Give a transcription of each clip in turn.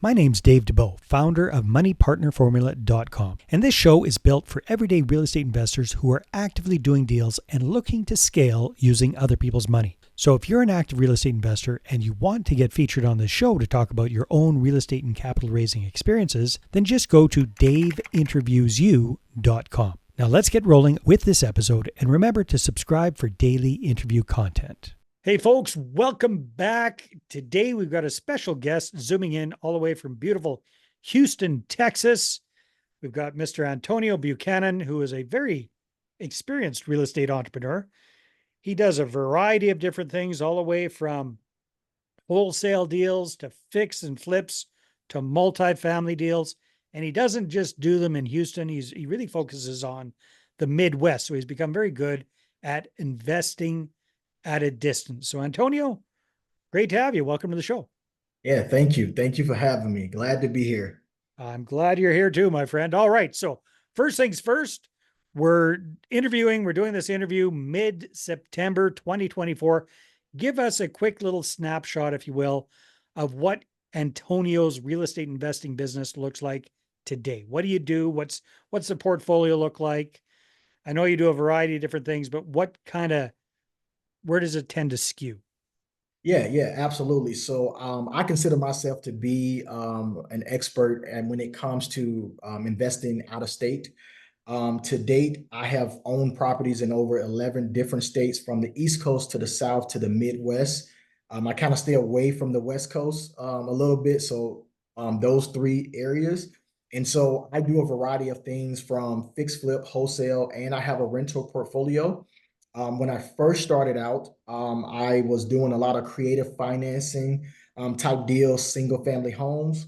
My name's Dave DeBow, founder of MoneyPartnerFormula.com, and this show is built for everyday real estate investors who are actively doing deals and looking to scale using other people's money. So if you're an active real estate investor and you want to get featured on this show to talk about your own real estate and capital raising experiences, then just go to daveinterviewsyou.com. Now let's get rolling with this episode, and remember to subscribe for daily interview content. Hey folks, welcome back. Today we've got a special guest zooming in all the way from beautiful Houston, Texas. We've got Mr. Antonio Buchanan, who is a very experienced real estate entrepreneur. He does a variety of different things, all the way from wholesale deals to fix and flips to multifamily deals. And he doesn't just do them in Houston. He really focuses on the Midwest. So he's become very good at investing at a distance. So Antonio, great to have you. Welcome to the show. Yeah, thank you. Thank you for having me. Glad to be here. I'm glad you're here too, my friend. All right. So first things first, we're doing this interview mid-September 2024. Give us a quick little snapshot, if you will, of what Antonio's real estate investing business looks like today. What do you do? What's the portfolio look like? I know you do a variety of different things, but where does it tend to skew? Yeah, absolutely. So I consider myself to be an expert, and when it comes to investing out of state. To date, I have owned properties in over 11 different states, from the East Coast to the South to the Midwest. I kind of stay away from the West Coast a little bit, so those three areas. And so I do a variety of things, from fix flip, wholesale, and I have a rental portfolio. When I first started out, I was doing a lot of creative financing type deals, single family homes.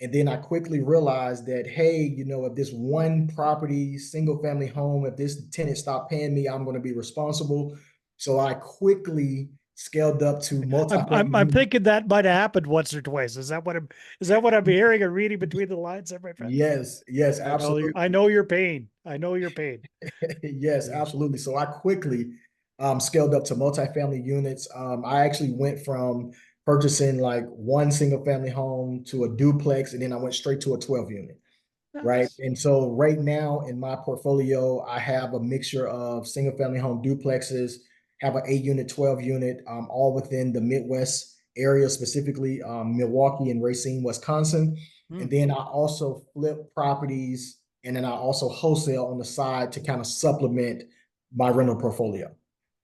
And then I quickly realized that, hey, if this one property, single family home, if this tenant stopped paying me, I'm going to be responsible. So I quickly scaled up to I'm multifamily. thinking that might have happened once or twice. Is that what I'm hearing and reading between the lines there, my friend? Yes, I absolutely. know your pain. I know your pain. Yes, Yeah. absolutely. So I quickly scaled up to multifamily units. I actually went from purchasing like one single family home to a duplex, and then I went straight to a 12 unit. Right. Nice. And so right now in my portfolio, I have a mixture of single family home duplexes, have an 8 unit, 12 unit, all within the Midwest area, specifically Milwaukee and Racine, Wisconsin. Hmm. And then I also flip properties, and then I also wholesale on the side to kind of supplement my rental portfolio.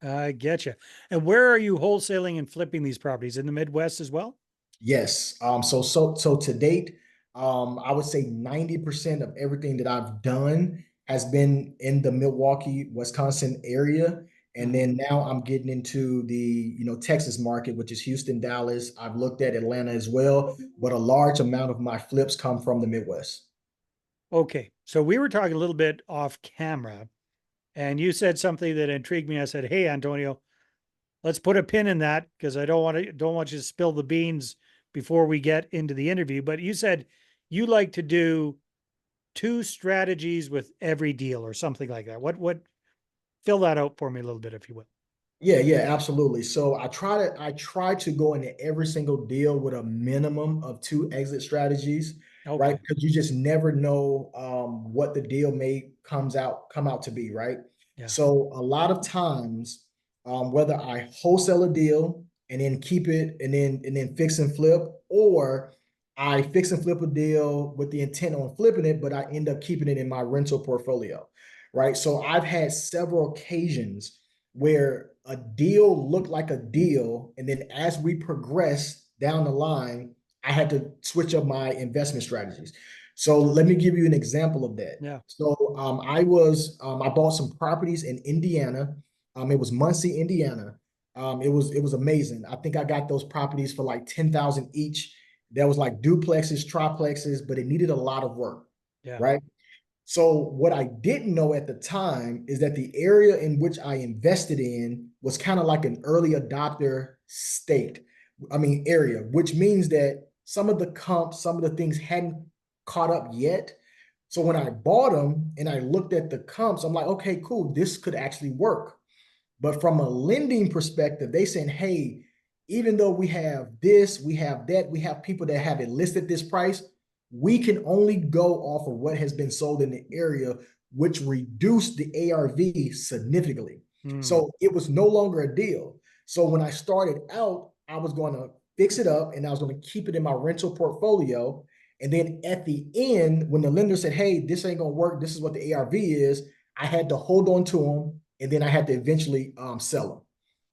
I get you. And where are you wholesaling and flipping these properties? In the Midwest as well? Yes. So to date, I would say 90% of everything that I've done has been in the Milwaukee, Wisconsin area. And Uh-huh. then now I'm getting into the, Texas market, which is Houston, Dallas. I've looked at Atlanta as well, but a large amount of my flips come from the Midwest. Okay. So we were talking a little bit off camera, and you said something that intrigued me. I said, "Hey, Antonio, let's put a pin in that because I don't want you to spill the beans before we get into the interview." But you said you like to do two strategies with every deal or something like that. What fill that out for me a little bit, if you will. Yeah, absolutely. So I try to go into every single deal with a minimum of two exit strategies, right? Okay. Because you just never know what the deal may come out to be, right? Yeah. So a lot of times, whether I wholesale a deal and then keep it and then fix and flip, or I fix and flip a deal with the intent on flipping it, but I end up keeping it in my rental portfolio, right? So I've had several occasions where a deal looked like a deal, and then as we progress down the line, I had to switch up my investment strategies. So let me give you an example of that. Yeah. So I bought some properties in Indiana. It was Muncie, Indiana. It was amazing. I think I got those properties for like 10,000 each. There was like duplexes, triplexes, but it needed a lot of work, Yeah. right? So what I didn't know at the time is that the area in which I invested in was kind of like an early adopter state. I mean, area, which means that some of the comps, some of the things hadn't caught up yet. So when I bought them and I looked at the comps, I'm like, okay, cool, this could actually work. But from a lending perspective, they said, hey, even though we have this, we have that, we have people that have it listed this price, we can only go off of what has been sold in the area, which reduced the ARV significantly. Hmm. So it was no longer a deal. So when I started out, I was going to fix it up and I was going to keep it in my rental portfolio. And then at the end, when the lender said, hey, this ain't going to work, this is what the ARV is, I had to hold on to them and then I had to eventually sell them,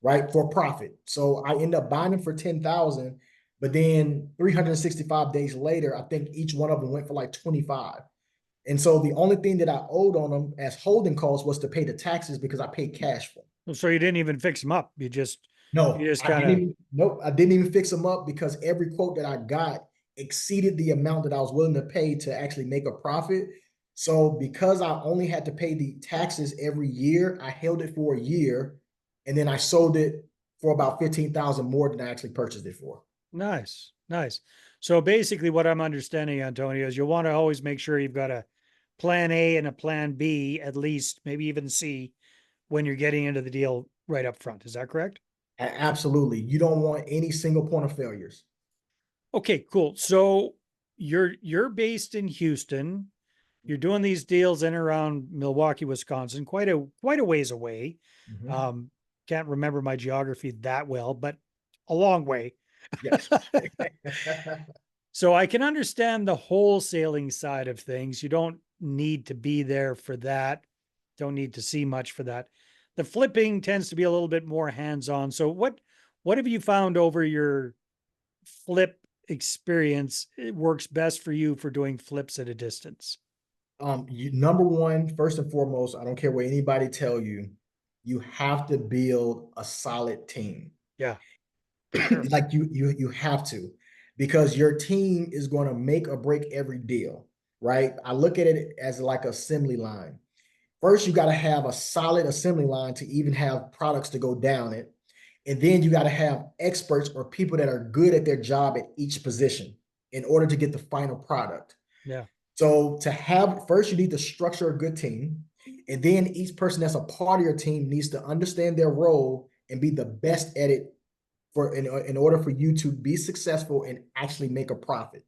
right, for profit. So I end up buying them for 10,000, but then 365 days later, I think each one of them went for like 25. And so the only thing that I owed on them as holding costs was to pay the taxes because I paid cash for them. So you didn't even fix them up. You No, just kind of, I didn't even fix them up because every quote that I got exceeded the amount that I was willing to pay to actually make a profit. So because I only had to pay the taxes every year, I held it for a year and then I sold it for about 15,000 more than I actually purchased it for. nice, nice. So basically what I'm understanding, Antonio, is you want to always make sure you've got a plan A and a plan B, at least maybe even C, when you're getting into the deal right up front. Is that correct? Absolutely. You don't want any single point of failures. Okay, cool. So you're based in Houston. You're doing these deals in and around Milwaukee, Wisconsin, quite a ways away. Mhm. Um, can't remember my geography that well, but a long way. Yes. So I can understand the wholesaling side of things. You don't need to be there for that. Don't need to see much for that. The flipping tends to be a little bit more hands-on. So what have you found over your flip experience it works best for you for doing flips at a distance? Number one, first and foremost, I don't care what anybody tell you, you have to build a solid team. Yeah, for sure. Like you have to, because your team is going to make or break every deal, right? I look at it as like assembly line. First, you got to have a solid assembly line to even have products to go down it. And then you got to have experts or people that are good at their job at each position in order to get the final product. Yeah. So to have first, you need to structure a good team, and then each person that's a part of your team needs to understand their role and be the best at it for in order for you to be successful and actually make a profit.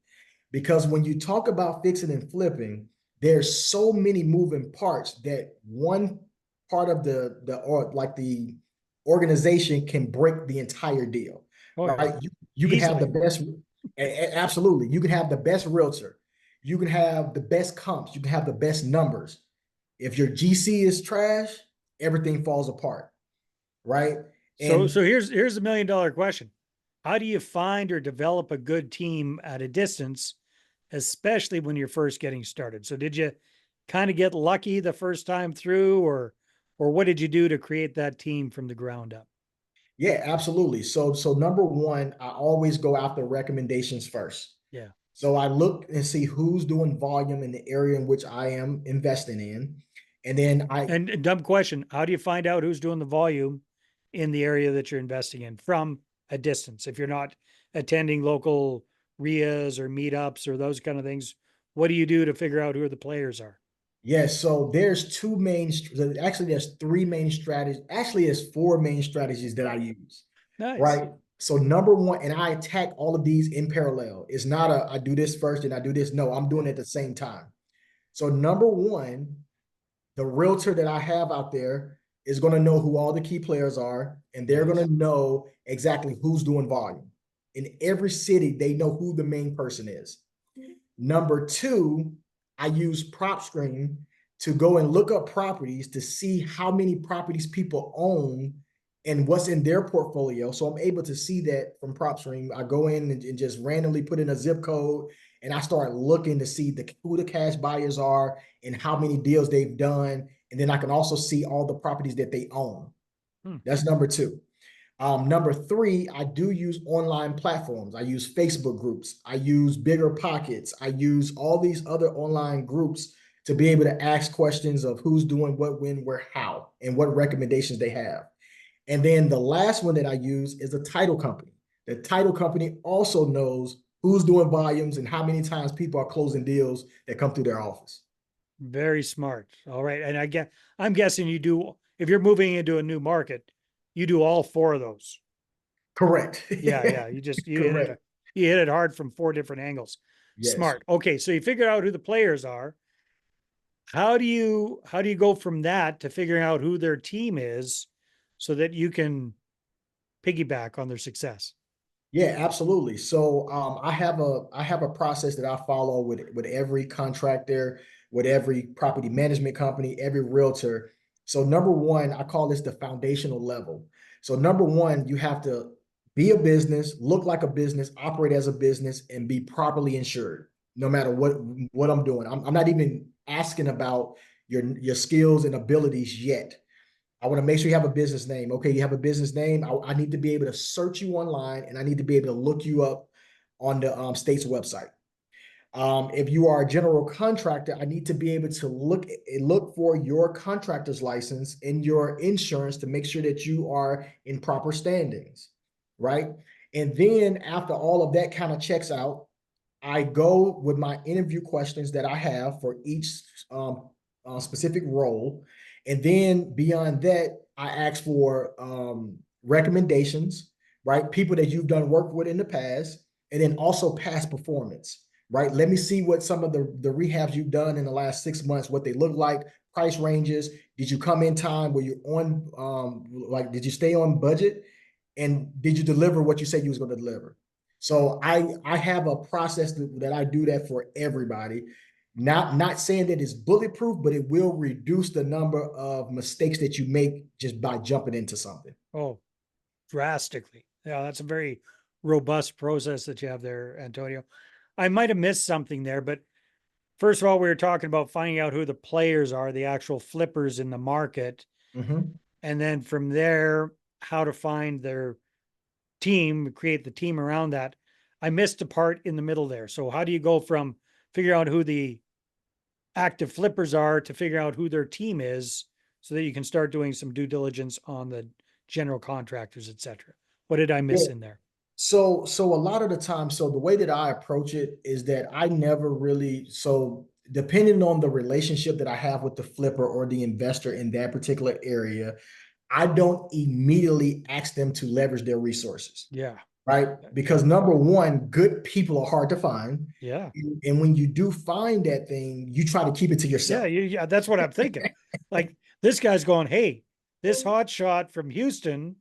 Because when you talk about fixing and flipping, there's so many moving parts that one part of the organization can break the entire deal, Oh yeah. right? You can have the Easily. best, absolutely. You can have the best realtor, you can have the best comps, you can have the best numbers. If your GC is trash, everything falls apart, right? And So here's $1 million question. How do you find or develop a good team at a distance, especially when you're first getting started? So did you kind of get lucky the first time through, or what did you do to create that team from the ground up? yeah, absolutely. So number one, I always go after recommendations first. Yeah. So I look and see who's doing volume in the area in which I am investing in. And then And dumb question, how do you find out who's doing the volume in the area that you're investing in from a distance? If you're not attending local RIAs or meetups or those kind of things, what do you do to figure out who the players are? yes, so there's two main, actually, there's three main strategies. Actually, there's four main strategies that I use, Nice. right? So number one, and I attack all of these in parallel. It's not I do this first and I do this. No, I'm doing it at the same time. So number one, the realtor that I have out there is going to know who all the key players are, and they're going Nice. to know exactly who's doing volume. In every city, they know who the main person is. Number two, I use PropStream to go and look up properties to see how many properties people own and what's in their portfolio. So I'm able to see that from PropStream. I go in and just randomly put in a zip code and I start looking to see who the cash buyers are and how many deals they've done. And then I can also see all the properties that they own. Hmm. That's number two. Number three, I do use online platforms. I use Facebook groups. I use Bigger Pockets. I use all these other online groups to be able to ask questions of who's doing what, when, where, how, and what recommendations they have. And then the last one that I use is a title company. The title company also knows who's doing volumes and how many times people are closing deals that come through their office. Very smart. All right. And I'm guessing you do, if you're moving into a new market, you do all four of those. Correct. Yeah, yeah. You hit Correct. it. You hit it hard from four different angles. Yes. Smart. Okay, so you figured out who the players are. How do you go from that to figuring out who their team is so that you can piggyback on their success? Yeah, absolutely. So I have a process that I follow with every contractor, with every property management company, every realtor. So number one, I call this the foundational level. So number one, you have to be a business, look like a business, operate as a business, and be properly insured. No matter what I'm doing, I'm not even asking about your skills and abilities yet. I want to make sure you have a business name. Okay, you have a business name. I need to be able to search you online and I need to be able to look you up on the state's website. If you are a general contractor, I need to be able to look for your contractor's license and your insurance to make sure that you are in proper standings, right? And then after all of that kind of checks out, I go with my interview questions that I have for each specific role. And then beyond that, I ask for recommendations, right? People that you've done work with in the past, and then also past performance, right? Let me see what some of the rehabs you've done in the last 6 months, what they look like, price ranges. Did you come in time? Were you on, like, did you stay on budget? And did you deliver what you said you was going to deliver? So I have a process that I do that for everybody. Not saying that it's bulletproof, but it will reduce the number of mistakes that you make just by jumping into something. Oh, drastically. Yeah, that's a very robust process that you have there, Antonio. I might have missed something there, but first of all, we were talking about finding out who the players are, the actual flippers in the market. Mm-hmm. And then from there, how to find their team, create the team around that. I missed a part in the middle there. So how do you go from figure out who the active flippers are to figure out who their team is so that you can start doing some due diligence on the general contractors, etc. What did I Yeah. miss in there? So a lot of the time, so the way that I approach it is that I never really, so depending on the relationship that I have with the flipper or the investor in that particular area, I don't immediately ask them to leverage their resources, Yeah. right? Yeah. Because number one, good people are hard to find. Yeah. And when you do find that thing, you try to keep it to Yeah. yourself. Yeah. That's what I'm thinking. Like this guy's going, hey, this hot shot from Houston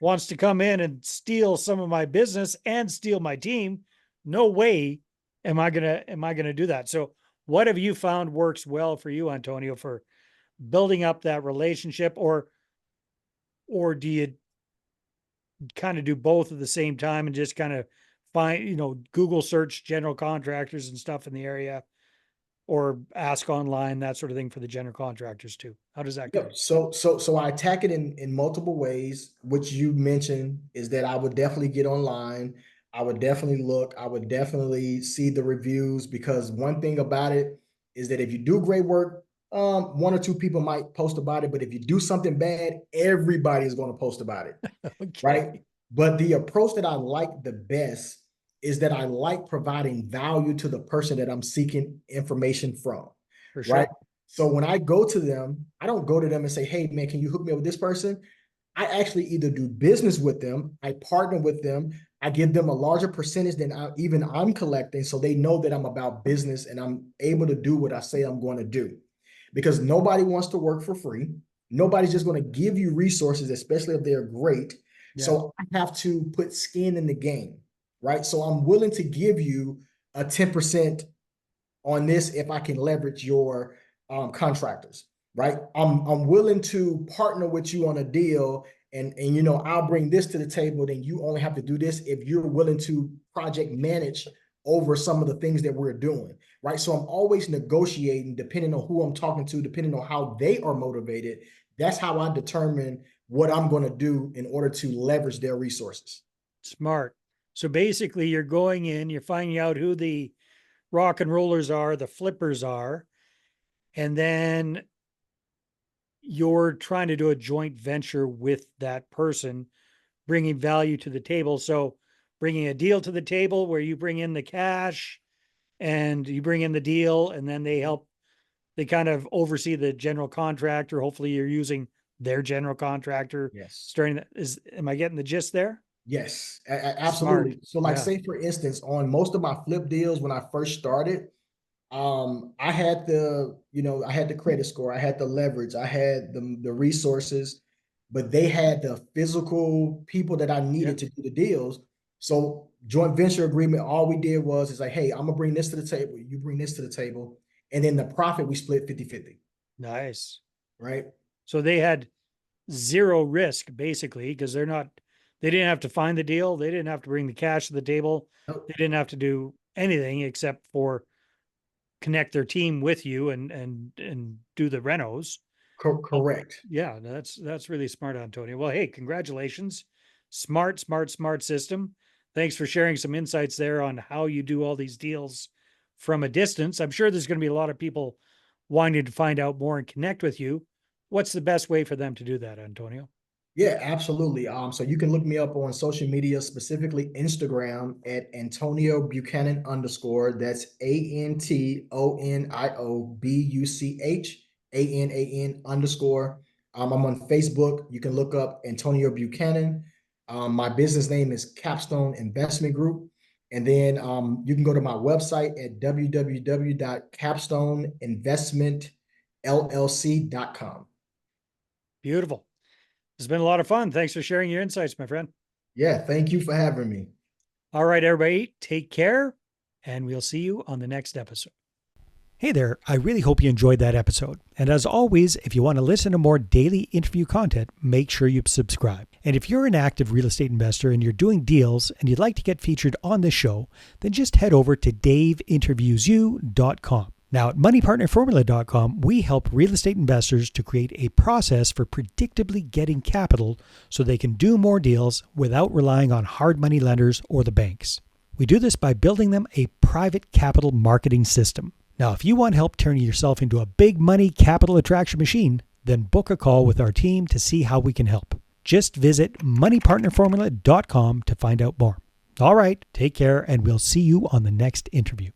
wants to come in and steal some of my business and steal my team. No way am I gonna do that. So what have you found works well for you, Antonio, for building up that relationship, or do you kind of do both at the same time and just kind of find, Google search general contractors and stuff in the area, or ask online, that sort of thing for the general contractors too? How does that go? Yep. So I attack it in multiple ways. Which you mentioned is that I would definitely get online. I would definitely look. I would definitely see the reviews because one thing about it is that if you do great work, one or two people might post about it. But if you do something bad, everybody is going to post about it, right? Okay. But the approach that I like the best is that I like providing value to the person that I'm seeking information from, For right? sure. So when I go to them, I don't go to them and say, hey, man, can you hook me up with this person? I actually either do business with them, I partner with them, I give them a larger percentage than even I'm collecting so they know that I'm about business and I'm able to do what I say I'm going to do. Because nobody wants to work for free. Nobody's just going to give you resources, especially if they're great. Yeah. So I have to put skin in the game, right? So I'm willing to give you a 10% on this if I can leverage your contractors, right? I'm willing to partner with you on a deal, and I'll bring this to the table. Then you only have to do this if you're willing to project manage over some of the things that we're doing, right? So I'm always negotiating depending on who I'm talking to, depending on how they are motivated. That's how I determine what I'm going to do in order to leverage their resources. Smart. So basically, you're going in, you're finding out who the rock and rollers are, the flippers are, and then you're trying to do a joint venture with that person, bringing value to the table. So bringing a deal to the table where you bring in the cash and you bring in the deal, and then they kind of oversee the general contractor. Hopefully you're using their general contractor Yes. starting that. Am I getting the gist there? Yes, Smart. absolutely. So like Yeah. say for instance, on most of my flip deals when I first started, I had I had the credit score, I had the leverage, I had the resources, but they had the physical people that I Yeah. needed to do the deals. So joint venture agreement, all we did was is like, hey, I'm gonna bring this to the table, you bring this to the table, and then the profit we split 50-50, Nice. right? So they had zero risk basically because they didn't have to find the deal. They didn't have to bring the cash to the table. They didn't have to do anything except for connect their team with you and do the renos. Oh, Correct. yeah, that's really smart, Antonio. Well, hey, congratulations. Smart, smart, smart system. Thanks for sharing some insights there on how you do all these deals from a distance. I'm sure there's going to be a lot of people wanting to find out more and connect with you. What's the best way for them to do that, Antonio? Yeah, absolutely. So you can look me up on social media, specifically Instagram at Antonio Buchanan underscore. That's ANTONIOBUCHANAN underscore. I'm on Facebook. You can look up Antonio Buchanan. My business name is Capstone Investment Group. And then you can go to my website at www.capstoneinvestmentllc.com. Beautiful. It's been a lot of fun. Thanks for sharing your insights, my friend. Yeah, thank you for having me. All right, everybody, take care, and we'll see you on the next episode. Hey there, I really hope you enjoyed that episode. And as always, if you want to listen to more daily interview content, make sure you subscribe. And if you're an active real estate investor and you're doing deals and you'd like to get featured on this show, then just head over to daveinterviewyou.com. Now, at moneypartnerformula.com, we help real estate investors to create a process for predictably getting capital so they can do more deals without relying on hard money lenders or the banks. We do this by building them a private capital marketing system. Now, if you want help turning yourself into a big money capital attraction machine, then book a call with our team to see how we can help. Just visit moneypartnerformula.com to find out more. All right, take care, and we'll see you on the next interview.